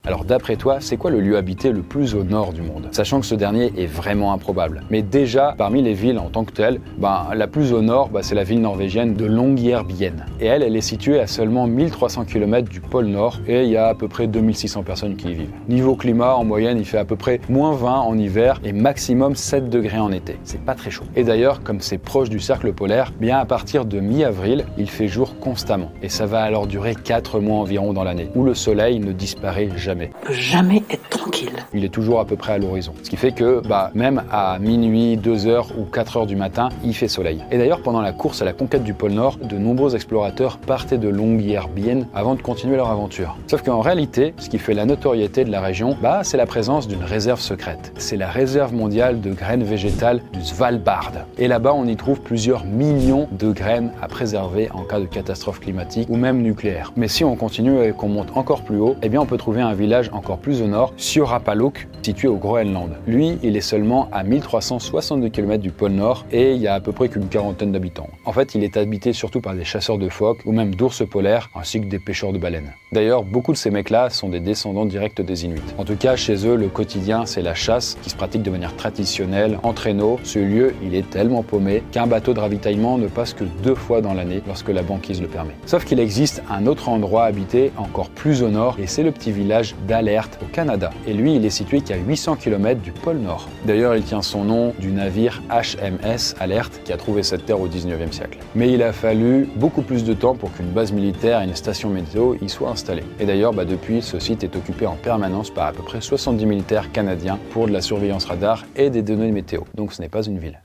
Alors d'après toi, c'est quoi le lieu habité le plus au nord du monde? Sachant que ce dernier est vraiment improbable. Mais déjà, parmi les villes en tant que telles, la plus au nord, c'est la ville norvégienne de Longyearbyen. Et elle est située à seulement 1300 km du pôle Nord et il y a à peu près 2600 personnes qui y vivent. Niveau climat, en moyenne, il fait à peu près -20 en hiver et maximum 7 degrés en été. C'est pas très chaud. Et d'ailleurs, comme c'est proche du cercle polaire, à partir de mi-avril, il fait jour constamment. Et ça va alors durer 4 mois environ dans l'année, où le soleil ne disparaît jamais. On peut jamais être tranquille. Il est toujours à peu près à l'horizon. Ce qui fait que même à minuit, 2h ou 4h du matin, il fait soleil. Et d'ailleurs, pendant la course à la conquête du pôle Nord, de nombreux explorateurs partaient de Longyearbyen avant de continuer leur aventure. Sauf qu'en réalité, ce qui fait la notoriété de la région, c'est la présence d'une réserve secrète. C'est la réserve mondiale de graines végétales du Svalbard. Et là-bas, on y trouve plusieurs millions de graines à préserver en cas de catastrophe climatique ou même nucléaire. Mais si on continue et qu'on monte encore plus haut, on peut trouver un village encore plus au nord, Siorapaluk, situé au Groenland. Lui, il est seulement à 1362 km du pôle Nord et il y a à peu près qu'une quarantaine d'habitants. En fait, il est habité surtout par des chasseurs de phoques ou même d'ours polaires, ainsi que des pêcheurs de baleines. D'ailleurs, beaucoup de ces mecs-là sont des descendants directs des Inuits. En tout cas, chez eux, le quotidien, c'est la chasse qui se pratique de manière traditionnelle, en traîneau. Ce lieu, il est tellement paumé qu'un bateau de ravitaillement ne passe que 2 fois dans l'année lorsque la banquise le permet. Sauf qu'il existe un autre endroit habité encore plus au nord et c'est le petit village d'Alert au Canada. Et lui, il est situé qu'à 800 km du pôle Nord. D'ailleurs, il tient son nom du navire HMS Alert qui a trouvé cette terre au 19e siècle. Mais il a fallu beaucoup plus de temps pour qu'une base militaire et une station météo y soient installées. Et d'ailleurs, depuis, ce site est occupé en permanence par à peu près 70 militaires canadiens pour de la surveillance radar et des données météo. Donc ce n'est pas une ville.